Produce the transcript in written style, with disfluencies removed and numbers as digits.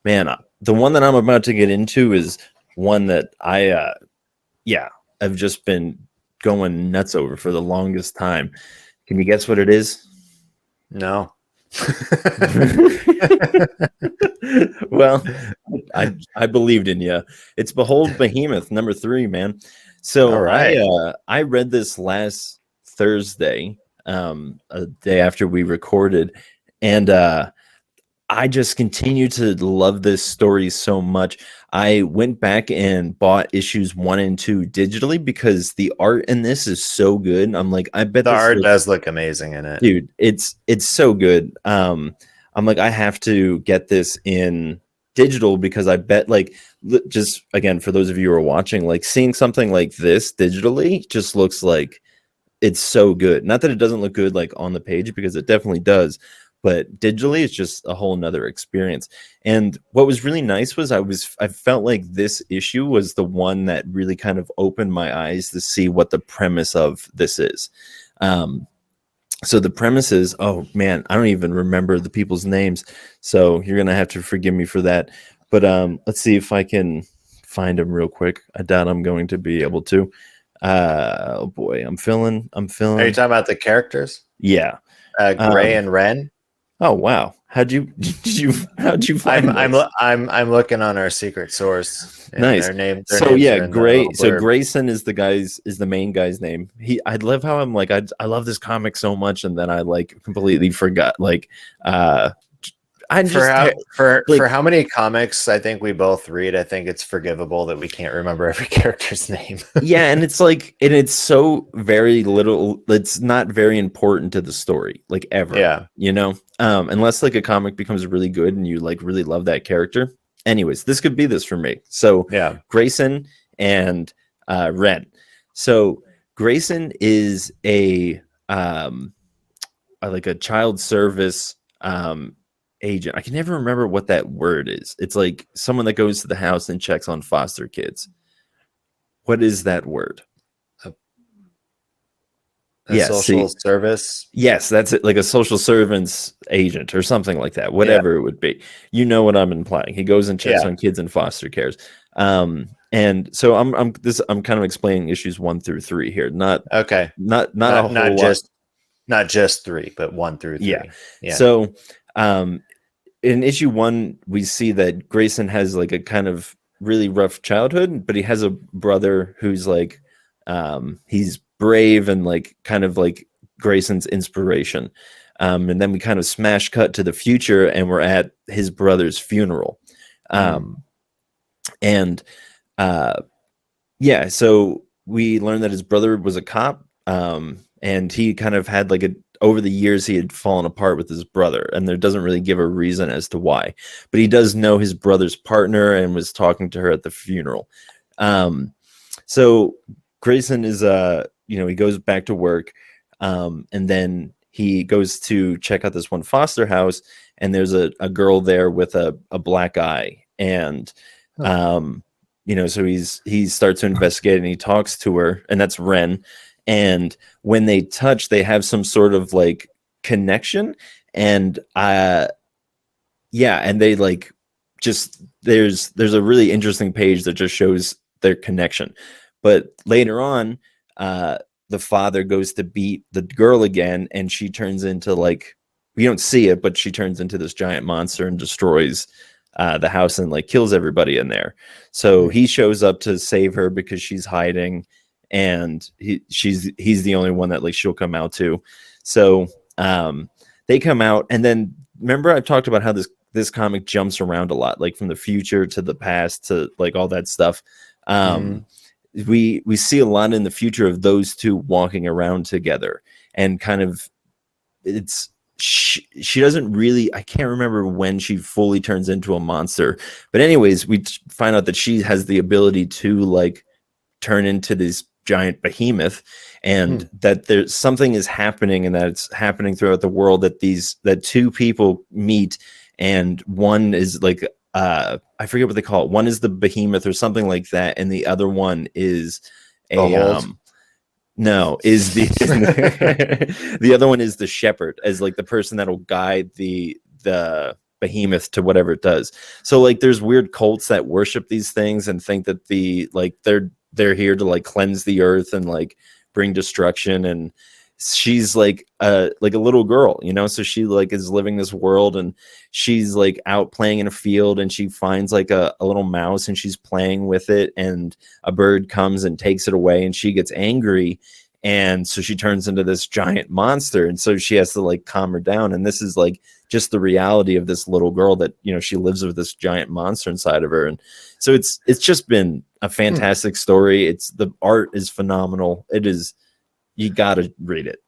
Man, the one that I'm about to get into is one that I've just been going nuts over for the longest time. Can you guess what it is? No. Well, I believed in you. It's Behold Behemoth #3, man. All So right. I read this last Thursday, a day after we recorded, and I just continue to love this story so much. I went back and bought issues 1 and 2 digitally because the art in this is so good. I'm like, I bet The this art looks, does look amazing in it. dude, it's so good. I'm like, I have to get this in digital because I bet, like, just again for those of you who are watching, like seeing something like this digitally just looks like it's so good. Not that it doesn't look good like on the page, because it definitely does, but digitally it's just a whole nother experience. And what was really nice was I felt like this issue was the one that really kind of opened my eyes to see what the premise of this is. Um, so the premise is, oh man, I don't even remember the people's names, so you're gonna have to forgive me for that. But let's see if I can find them real quick. I doubt I'm going to be able to. Oh boy, I'm Are you feeling. talking about the characters? Yeah. Gray Um, and Ren? oh wow, how'd you I'm find I'm this? I'm looking on our secret source, and Nice. their So names yeah, are in the little So blurb. Grayson is the main guy's name. I love how I'm like, I love this comic so much, and then I like completely forgot. Like, uh, I just For like, how many comics I think we both read, I think it's forgivable that we can't remember every character's name. yeah, and it's like, and it's so very little. It's not very important to the story, like ever. Yeah. Unless like a comic becomes really good and you like really love that character. Anyways, this could be this for me. So Yeah. Grayson and Ren. So Grayson is like a child service agent. I can never remember what that word is. It's like someone that goes to the house and checks on foster kids. What is that word? A Yeah, social see, service. yes, that's it, like a social servants agent or something like that, Yeah. whatever it would be. You know what I'm implying. He goes and checks Yeah. on kids in foster cares. And so I'm kind of explaining issues 1 through 3 here. Not Okay. not not a Not whole lot. not just three, but 1 through Yeah. 3. Yeah. So in issue 1, we see that Grayson has like a kind of really rough childhood, but he has a brother who's like he's brave and like kind of like Grayson's inspiration. And then we kind of smash cut to the future, and we're at his brother's funeral. Um, and yeah, so we learned that his brother was a cop, and he kind of had like over the years he had fallen apart with his brother, and there doesn't really give a reason as to why, but he does know his brother's partner and was talking to her at the funeral. So Grayson is he goes back to work, and then he goes to check out this one foster house, and there's a girl there with a black eye, and so he starts to investigate, and he talks to her, and that's Ren. And when they touch, they have some sort of like connection, and and they like just there's a really interesting page that just shows their connection. But later on, the father goes to beat the girl again, and she turns into like, we don't see it, but she turns into this giant monster and destroys the house and like kills everybody in there. So he shows up to save her because she's hiding, and he's the only one that like she'll come out to. So they come out, and then remember I've talked about how this comic jumps around a lot, like from the future to the past to like all that stuff. We see a lot in the future of those two walking around together, and kind of it's she doesn't really, I can't remember when she fully turns into a monster, but anyways, we find out that she has the ability to like turn into this giant behemoth, and that there's something is happening, and that it's happening throughout the world, that two people meet, and one is like I forget what they call it. One is the behemoth or something like that, and the other one is a Behold. no, is the the other one is the shepherd, as like the person that'll guide the behemoth to whatever it does. So like there's weird cults that worship these things and think that they're here to like cleanse the earth and like bring destruction. And she's like a little girl, you know, so she like is living this world, and she's like out playing in a field, and she finds like a little mouse, and she's playing with it, and a bird comes and takes it away, and she gets angry, and so she turns into this giant monster, and so she has to like calm her down. And this is like just the reality of this little girl, that, you know, she lives with this giant monster inside of her. And so it's just been a fantastic story. It's the art is phenomenal. It is, you got to read it.